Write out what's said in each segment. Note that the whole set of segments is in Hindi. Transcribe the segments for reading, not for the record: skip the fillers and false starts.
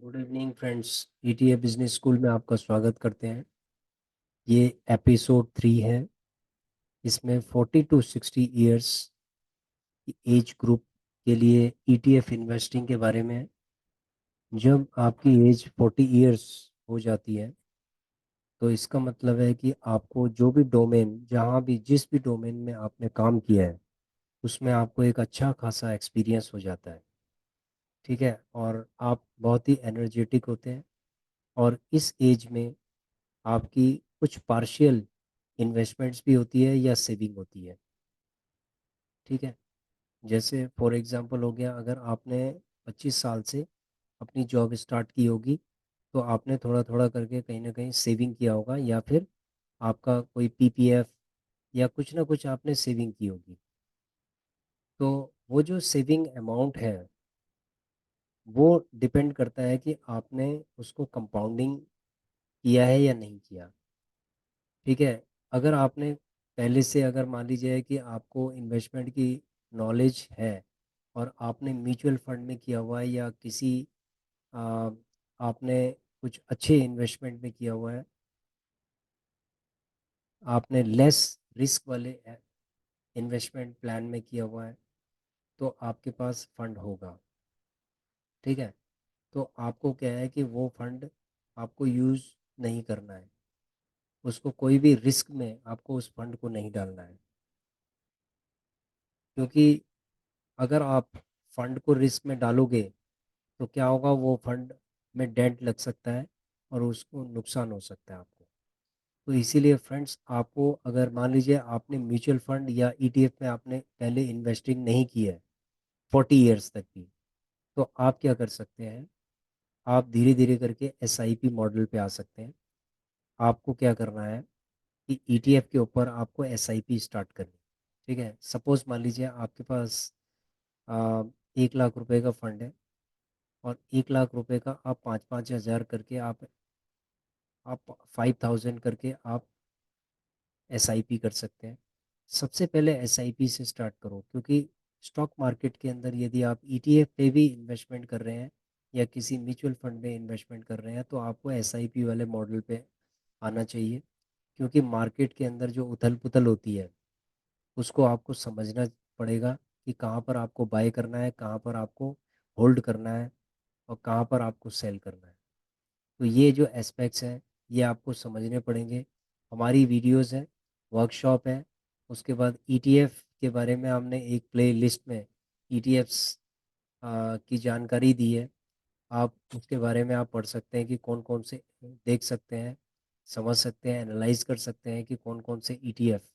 Good evening friends. ETA business school में आपका स्वागत करते हैं। ये एपिसोड 3 है। इसमें 40 to 60 ईयर्स एज ग्रुप के लिए ईटीएफ इन्वेस्टिंग के बारे में है। जब आपकी एज 40 ईयर्स हो जाती है तो इसका मतलब है कि आपको जो भी डोमेन, जहाँ भी जिस भी डोमेन में आपने काम किया है उसमें आपको एक अच्छा खासा एक्सपीरियंस हो जाता है। ठीक है, और आप बहुत ही एनर्जेटिक होते हैं। और इस एज में आपकी कुछ पार्शियल इन्वेस्टमेंट्स भी होती है या सेविंग होती है। ठीक है, जैसे फॉर एग्जांपल हो गया, अगर आपने 25 साल से अपनी जॉब स्टार्ट की होगी तो आपने थोड़ा थोड़ा करके कहीं ना कहीं सेविंग किया होगा, या फिर आपका कोई पीपीएफ या कुछ ना कुछ आपने सेविंग की होगी। तो वो जो सेविंग अमाउंट है वो डिपेंड करता है कि आपने उसको कंपाउंडिंग किया है या नहीं किया। ठीक है, अगर आपने पहले से, अगर मान लीजिए कि आपको इन्वेस्टमेंट की नॉलेज है और आपने म्यूचुअल फंड में किया हुआ है या किसी आ, आपने कुछ अच्छे इन्वेस्टमेंट में किया हुआ है, आपने लेस रिस्क वाले इन्वेस्टमेंट प्लान में किया हुआ है, तो आपके पास फंड होगा। ठीक है, तो आपको क्या है कि वो फंड आपको यूज़ नहीं करना है, उसको कोई भी रिस्क में आपको उस फंड को नहीं डालना है। क्योंकि अगर आप फंड को रिस्क में डालोगे तो क्या होगा, वो फंड में डेंट लग सकता है और उसको नुकसान हो सकता है आपको। तो इसीलिए फ्रेंड्स, आपको अगर मान लीजिए आपने म्यूचुअल फंड या ईटीएफ में आपने पहले इन्वेस्टिंग नहीं की है 40 ईयर्स तक की, तो आप क्या कर सकते हैं, आप धीरे धीरे करके एसआईपी मॉडल पे आ सकते हैं। आपको क्या करना है कि ईटीएफ के ऊपर आपको एसआईपी स्टार्ट करनी है। ठीक है, सपोज मान लीजिए आपके पास 1 लाख रुपए का फंड है और 1 लाख रुपए का आप 5-5 हज़ार करके आप 5,000 करके आप एसआईपी कर सकते हैं। सबसे पहले एसआईपी से स्टार्ट करो, क्योंकि स्टॉक मार्केट के अंदर यदि आप ईटीएफ पे भी इन्वेस्टमेंट कर रहे हैं या किसी म्यूचुअल फंड में इन्वेस्टमेंट कर रहे हैं तो आपको एसआईपी वाले मॉडल पे आना चाहिए। क्योंकि मार्केट के अंदर जो उथल पुथल होती है उसको आपको समझना पड़ेगा कि कहाँ पर आपको बाय करना है, कहाँ पर आपको होल्ड करना है और कहाँ पर आपको सेल करना है। तो ये जो एस्पेक्ट्स हैं ये आपको समझने पड़ेंगे। हमारी वीडियोस हैं, वर्कशॉप है, उसके बाद ईटीएफ के बारे में हमने एक प्ले लिस्ट में ईटीएफ्स की जानकारी दी है। आप उसके बारे में आप पढ़ सकते हैं कि कौन कौन से, देख सकते हैं, समझ सकते हैं, एनालाइज कर सकते हैं कि कौन कौन से ईटीएफ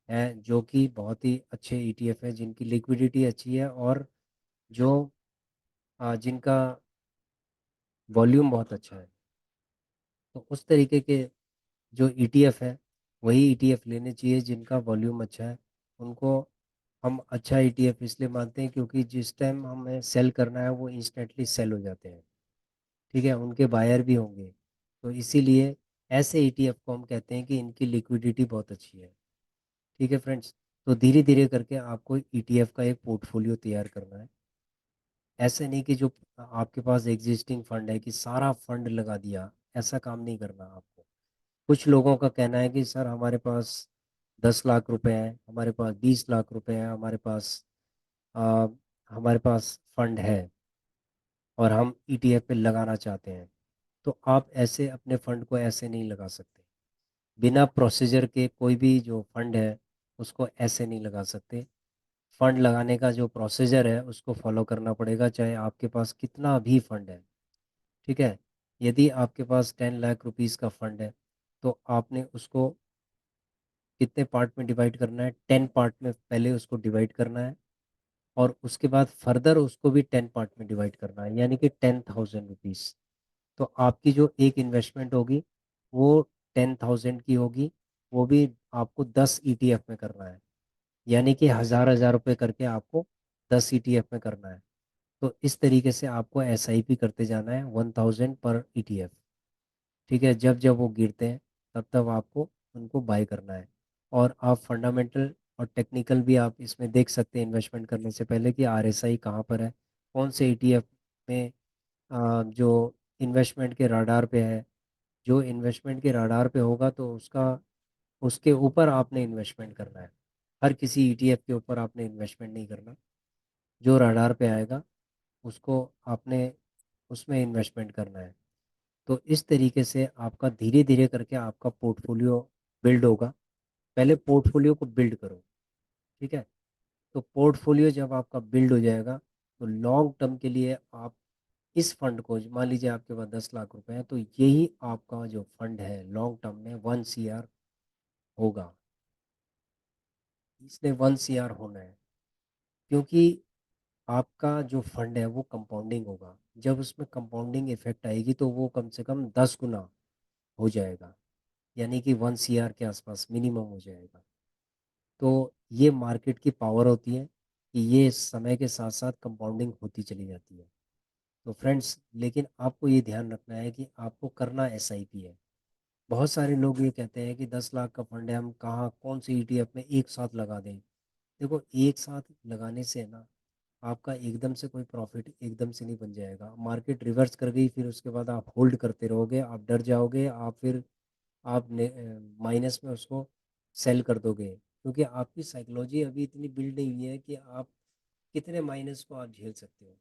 हैं जो कि बहुत ही अच्छे ईटीएफ हैं, जिनकी लिक्विडिटी अच्छी है और जो जिनका वॉल्यूम बहुत अच्छा है। तो उस तरीके के जो ईटीएफ है वही ईटीएफ लेने चाहिए जिनका वॉल्यूम अच्छा है। उनको हम अच्छा ईटीएफ इसलिए मानते हैं क्योंकि जिस टाइम हमें सेल करना है वो इंस्टेंटली सेल हो जाते हैं। ठीक है, उनके बायर भी होंगे। तो इसीलिए ऐसे ईटीएफ को हम कहते हैं कि इनकी लिक्विडिटी बहुत अच्छी है। ठीक है फ्रेंड्स, तो धीरे धीरे करके आपको ईटीएफ का एक पोर्टफोलियो तैयार करना है। ऐसे नहीं कि जो आपके पास एग्जिस्टिंग फंड है कि सारा फंड लगा दिया, ऐसा काम नहीं करना आपको। कुछ लोगों का कहना है कि सर हमारे पास 10 लाख रुपए हैं, हमारे पास 20 लाख रुपए हैं, आ, हमारे पास फंड है और हम ईटीएफ पे लगाना चाहते हैं। तो आप ऐसे अपने फंड को ऐसे नहीं लगा सकते। बिना प्रोसीजर के कोई भी जो फंड है उसको ऐसे नहीं लगा सकते। फंड लगाने का जो प्रोसीजर है उसको फॉलो करना पड़ेगा, चाहे आपके पास कितना भी फंड है। ठीक है, यदि आपके पास 10 लाख रुपीज़ का फंड है तो आपने उसको कितने पार्ट में डिवाइड करना है, 10 पार्ट में पहले उसको डिवाइड करना है और उसके बाद फर्दर उसको भी 10 पार्ट में डिवाइड करना है, यानी कि 10,000 रुपीज़। तो आपकी जो एक इन्वेस्टमेंट होगी वो 10,000 की होगी। वो भी आपको 10 ईटीएफ में करना है, यानी कि हजार हजार रुपये करके आपको 10 ईटीएफ में करना है। तो इस तरीके से आपको एसआईपी करते जाना है, 1,000 पर ईटीएफ। ठीक है, जब जब वो गिरते हैं तब तब आपको उनको बाय करना है। और आप फंडामेंटल और टेक्निकल भी आप इसमें देख सकते हैं इन्वेस्टमेंट करने से पहले कि आरएसआई कहाँ पर है, कौन से ईटीएफ में जो इन्वेस्टमेंट के राडार पे है, जो इन्वेस्टमेंट के राडार पे होगा तो उसका, उसके ऊपर आपने इन्वेस्टमेंट करना है। हर किसी ईटीएफ के ऊपर आपने इन्वेस्टमेंट नहीं करना। जो राडार पे आएगा उसको आपने उसमें इन्वेस्टमेंट करना है। तो इस तरीके से आपका धीरे धीरे करके आपका पोर्टफोलियो बिल्ड होगा। पहले पोर्टफोलियो को बिल्ड करो, ठीक है। तो पोर्टफोलियो जब आपका बिल्ड हो जाएगा तो लॉन्ग टर्म के लिए आप इस फंड को, मान लीजिए आपके पास 10 लाख रुपए हैं, तो यही आपका जो फंड है लॉन्ग टर्म में 1 CR होगा। इसने 1 CR होना है, क्योंकि आपका जो फंड है वो कंपाउंडिंग होगा। जब उसमें कंपाउंडिंग इफेक्ट आएगी तो वो कम से कम 10 गुना हो जाएगा, यानी कि 1 CR के आसपास मिनिमम हो जाएगा। तो ये मार्केट की पावर होती है कि ये समय के साथ साथ कंपाउंडिंग होती चली जाती है। तो फ्रेंड्स, लेकिन आपको ये ध्यान रखना है कि आपको करना SIP है। बहुत सारे लोग ये कहते हैं कि 10 लाख का फंड है, हम कहाँ कौन से ETF में एक साथ लगा दें। देखो, एक साथ लगाने से ना आपका एकदम से कोई प्रॉफिट एकदम से नहीं बन जाएगा। मार्केट रिवर्स कर गई, फिर उसके बाद आप होल्ड करते रहोगे, आप डर जाओगे, आप फिर आप माइनस में उसको सेल कर दोगे, क्योंकि आपकी साइकोलॉजी अभी इतनी बिल्ड नहीं हुई है कि आप कितने माइनस को आप झेल सकते हो।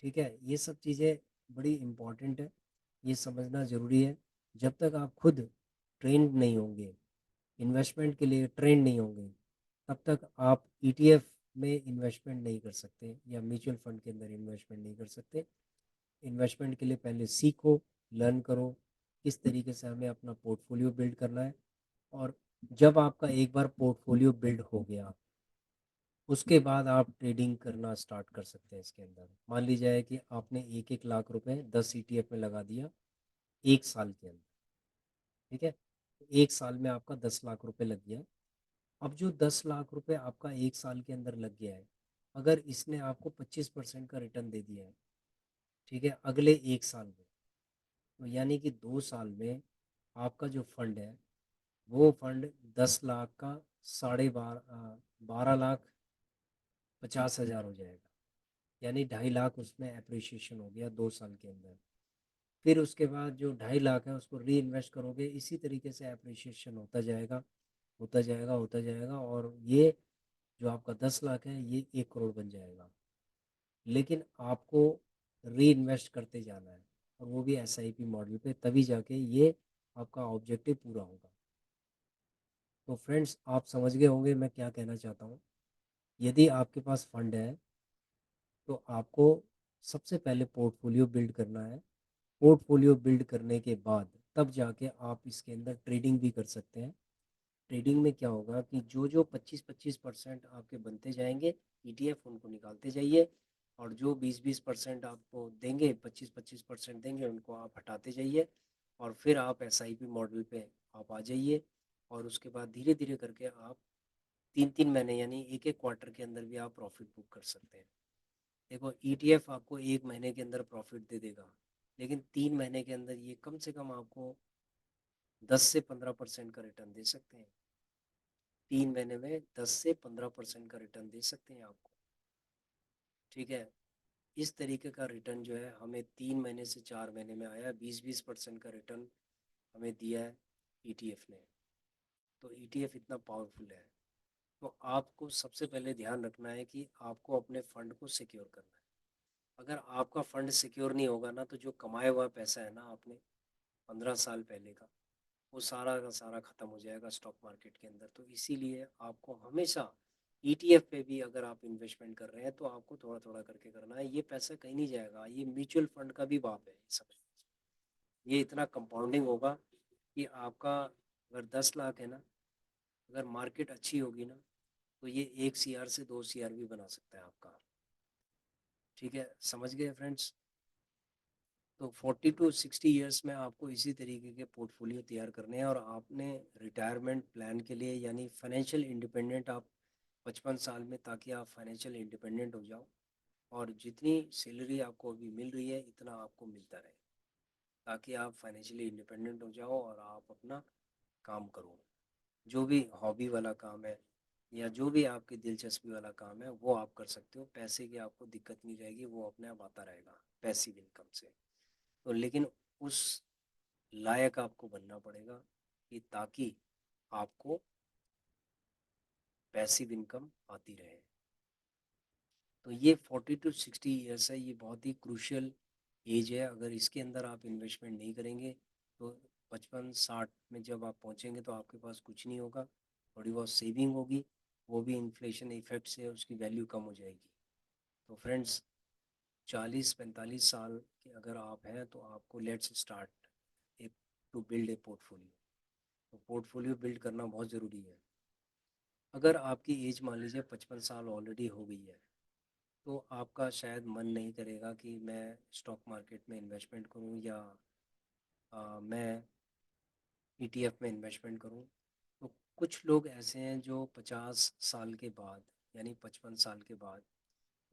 ठीक है, ये सब चीज़ें बड़ी इम्पोर्टेंट है, ये समझना ज़रूरी है। जब तक आप खुद ट्रेंड नहीं होंगे, इन्वेस्टमेंट के लिए ट्रेंड नहीं होंगे, तब तक आप ETF में इन्वेस्टमेंट नहीं कर सकते या म्यूचुअल फंड के अंदर इन्वेस्टमेंट नहीं कर सकते। इन्वेस्टमेंट के लिए पहले सीखो, लर्न करो किस तरीके से हमें अपना पोर्टफोलियो बिल्ड करना है। और जब आपका एक बार पोर्टफोलियो बिल्ड हो गया, उसके बाद आप ट्रेडिंग करना स्टार्ट कर सकते हैं इसके अंदर। मान लीजिए कि आपने 1-1 लाख रुपए 10 ETF में लगा दिया 1 साल के अंदर, ठीक है। 1 साल में आपका 10 लाख रुपए लग गया। अब जो 10 लाख रुपए आपका 1 साल के अंदर लग गया है, अगर इसने आपको 25% का रिटर्न दे दिया है, ठीक है, अगले 1 साल में, तो यानी कि 2 साल में आपका जो फंड है वो फंड 10 लाख का 12 लाख 50 हजार हो जाएगा। यानी 2.5 लाख उसमें अप्रिसिएशन हो गया 2 साल के अंदर। फिर उसके बाद जो 2.5 लाख है उसको री इन्वेस्ट करोगे, इसी तरीके से अप्रिसिएशन होता जाएगा, होता जाएगा, होता जाएगा, और ये जो आपका 10 लाख है ये 1 करोड़ बन जाएगा। लेकिन आपको री इन्वेस्ट करते जाना है, और वो भी SIP मॉडल पे, तभी जाके ये आपका ऑब्जेक्टिव पूरा होगा। तो फ्रेंड्स, आप समझ गए होंगे मैं क्या कहना चाहता हूँ। यदि आपके पास फंड है तो आपको सबसे पहले पोर्टफोलियो बिल्ड करना है। पोर्टफोलियो बिल्ड करने के बाद तब जाके आप इसके अंदर ट्रेडिंग भी कर सकते हैं। ट्रेडिंग में क्या होगा कि जो जो 25-25% आपके बनते जाएंगे ETF, उनको निकालते जाइए, और जो 20-20% आपको देंगे, 25-25% देंगे, उनको आप हटाते जाइए, और फिर आप SIP मॉडल पे आप आ जाइए। और उसके बाद धीरे धीरे करके आप 3-3 महीने यानी 1-1 क्वार्टर के अंदर भी आप प्रॉफिट बुक कर सकते हैं। देखो, ETF आपको 1 महीने के अंदर प्रॉफिट दे देगा, लेकिन 3 महीने के अंदर ये कम से कम आपको 10 से 15% का रिटर्न दे सकते हैं। 3 महीने में 10 से 15% का रिटर्न दे सकते हैं आपको, ठीक है। इस तरीके का रिटर्न जो है हमें 3 महीने से 4 महीने में आया, 20-20% का रिटर्न हमें दिया है ETF ने। तो ETF इतना पावरफुल है। तो आपको सबसे पहले ध्यान रखना है कि आपको अपने फंड को सिक्योर करना है। अगर आपका फंड सिक्योर नहीं होगा ना, तो जो कमाया हुआ पैसा है ना आपने 15 साल पहले का, वो सारा का सारा ख़त्म हो जाएगा स्टॉक मार्केट के अंदर। तो इसीलिए आपको हमेशा ETF पे भी अगर आप इन्वेस्टमेंट कर रहे हैं तो आपको थोड़ा थोड़ा करके करना है। ये पैसा कहीं नहीं जाएगा, ये म्यूचुअल फंड का भी बाप है, ये समझ। ये इतना कंपाउंडिंग होगा कि आपका अगर 10 लाख है ना, अगर मार्केट अच्छी होगी ना, तो ये 1 CR से 2 CR भी बना सकता है आपका। ठीक है, समझ गए फ्रेंड्स। तो 40 to 60 ईयर्स में आपको इसी तरीके के पोर्टफोलियो तैयार करने हैं, और आपने रिटायरमेंट प्लान के लिए यानी फाइनेंशियल इंडिपेंडेंट आप 55 साल में, ताकि आप फाइनेंशियल इंडिपेंडेंट हो जाओ, और जितनी सैलरी आपको अभी मिल रही है इतना आपको मिलता रहे, ताकि आप फाइनेंशियली इंडिपेंडेंट हो जाओ और आप अपना काम करो। जो भी हॉबी वाला काम है या जो भी आपकी दिलचस्पी वाला काम है वो आप कर सकते हो। पैसे की आपको दिक्कत नहीं रहेगी, वो अपने आप आता रहेगा पैसिव इनकम से। तो लेकिन उस लायक आपको बनना पड़ेगा कि ताकि आपको पैसिव इनकम आती रहे। तो ये 40 to 60 ईयर्स है, ये बहुत ही क्रूशियल एज है। अगर इसके अंदर आप इन्वेस्टमेंट नहीं करेंगे तो 55-60 में जब आप पहुंचेंगे तो आपके पास कुछ नहीं होगा। थोड़ी बहुत सेविंग होगी, वो भी इन्फ्लेशन इफेक्ट से उसकी वैल्यू कम हो जाएगी। तो फ्रेंड्स, 40-45 साल के अगर आप हैं तो आपको let's start a to build a portfolio. तो पोर्टफोलियो बिल्ड करना बहुत ज़रूरी है। अगर आपकी एज मान लीजिए 55 साल ऑलरेडी हो गई है तो आपका शायद मन नहीं करेगा कि मैं स्टॉक मार्केट में इन्वेस्टमेंट करूं या मैं ईटीएफ में इन्वेस्टमेंट करूं। तो कुछ लोग ऐसे हैं जो 50 साल के बाद यानी 55 साल के बाद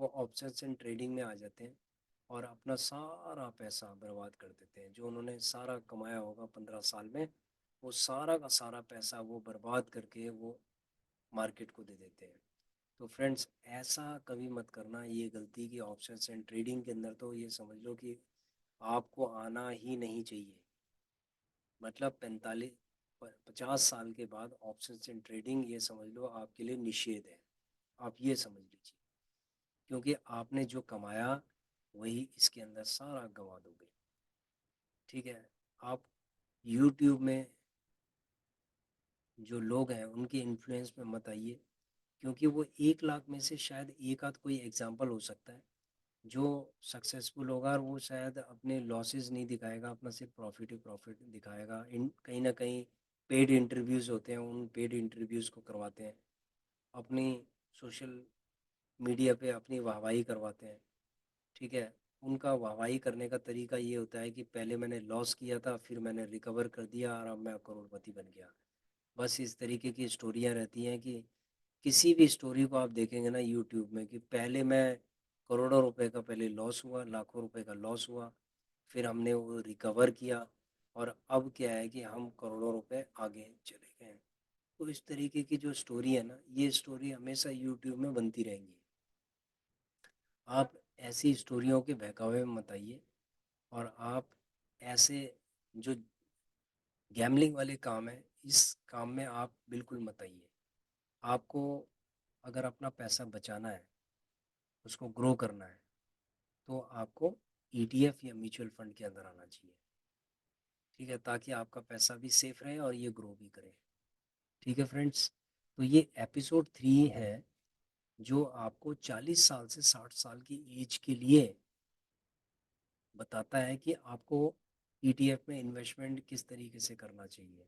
वो ऑप्शंस एंड ट्रेडिंग में आ जाते हैं और अपना सारा पैसा बर्बाद कर देते हैं। जो उन्होंने सारा कमाया होगा 15 साल में, वो सारा का सारा पैसा वो बर्बाद करके वो मार्केट को दे देते हैं। तो फ्रेंड्स, ऐसा कभी मत करना, ये गलती की ऑप्शंस एंड ट्रेडिंग के अंदर तो ये समझ लो कि आपको आना ही नहीं चाहिए। मतलब 50 साल के बाद ऑप्शंस एंड ट्रेडिंग ये समझ लो आपके लिए निषेध है। आप ये समझ लीजिए, क्योंकि आपने जो कमाया वही इसके अंदर सारा गंवा दोगे। ठीक है। आप यूट्यूब में जो लोग हैं उनके इन्फ्लुएंस में मत आइए, क्योंकि वो 1 लाख में से शायद एक आध कोई एग्जाम्पल हो सकता है जो सक्सेसफुल होगा, और वो शायद अपने लॉसेस नहीं दिखाएगा, अपना सिर्फ प्रॉफिट ही प्रॉफिट दिखाएगा। इन कहीं ना कहीं पेड इंटरव्यूज़ होते हैं, उन पेड इंटरव्यूज़ को करवाते हैं, अपनी सोशल मीडिया पे अपनी वाहवाही करवाते हैं। ठीक है। उनका वाहवाही करने का तरीका ये होता है कि पहले मैंने लॉस किया था, फिर मैंने रिकवर कर दिया और अब मैं करोड़पति बन गया। बस इस तरीके की स्टोरियाँ रहती हैं कि किसी भी स्टोरी को आप देखेंगे ना यूट्यूब में कि पहले मैं करोड़ों रुपए का पहले लॉस हुआ, लाखों रुपए का लॉस हुआ, फिर हमने वो रिकवर किया और अब क्या है कि हम करोड़ों रुपए आगे चले गए हैं। तो इस तरीके की जो स्टोरी है ना, ये स्टोरी हमेशा यूट्यूब में बनती रहेंगी। आप ऐसी स्टोरियों के बहकावे में मत आइए, और आप ऐसे जो गैमलिंग वाले काम है इस काम में आप बिल्कुल मत आइए। आपको अगर अपना पैसा बचाना है, उसको ग्रो करना है, तो आपको ईटीएफ या म्यूचुअल फंड के अंदर आना चाहिए। ठीक है, ताकि आपका पैसा भी सेफ रहे और ये ग्रो भी करे। ठीक है फ्रेंड्स, तो ये एपिसोड 3 है जो आपको 40 साल से 60 साल की एज के लिए बताता है कि आपको ईटीएफ में इन्वेस्टमेंट किस तरीके से करना चाहिए,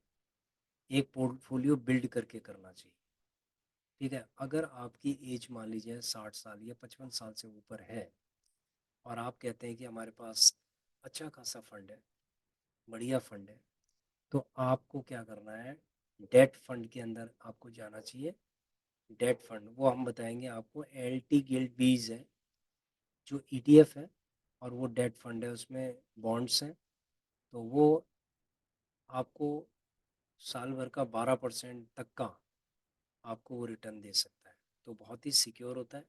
एक पोर्टफोलियो बिल्ड करके करना चाहिए। ठीक है। अगर आपकी एज मान लीजिए 60 साल या 55 साल से ऊपर है और आप कहते हैं कि हमारे पास अच्छा खासा फंड है, बढ़िया फंड है, तो आपको क्या करना है, डेट फंड के अंदर आपको जाना चाहिए। डेट फंड वो हम बताएंगे आपको, एल टी गिल्ड बीज है जो ईटीएफ है, और वो डेट फंड है, उसमें बॉन्ड्स हैं। तो वो आपको साल भर का 12% तक का आपको वो रिटर्न दे सकता है। तो बहुत ही सिक्योर होता है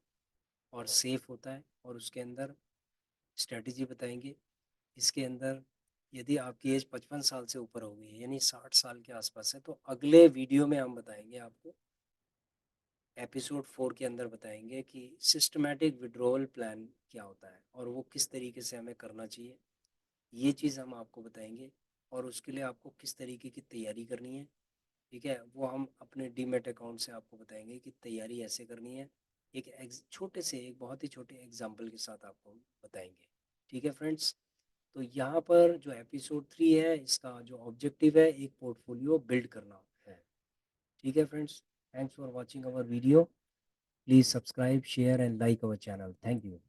और सेफ होता है, और उसके अंदर स्ट्रेटजी बताएंगे। इसके अंदर यदि आपकी एज 55 साल से ऊपर हो गई है यानी 60 साल के आसपास है, तो अगले वीडियो में हम बताएंगे आपको, एपिसोड 4 के अंदर बताएंगे कि सिस्टमेटिक विड्रॉल प्लान क्या होता है और वो किस तरीके से हमें करना चाहिए। ये चीज़ हम आपको बताएंगे, और उसके लिए आपको किस तरीके की तैयारी करनी है। ठीक है, वो हम अपने डीमेट अकाउंट से आपको बताएंगे कि तैयारी ऐसे करनी है। छोटे से एक बहुत ही छोटे एग्जाम्पल के साथ आपको बताएंगे। ठीक है फ्रेंड्स, तो यहाँ पर जो एपिसोड 3 है इसका जो ऑब्जेक्टिव है, एक पोर्टफोलियो बिल्ड करना है। ठीक है friends, thanks for watching our video. Please subscribe, share and like our channel. Thank you.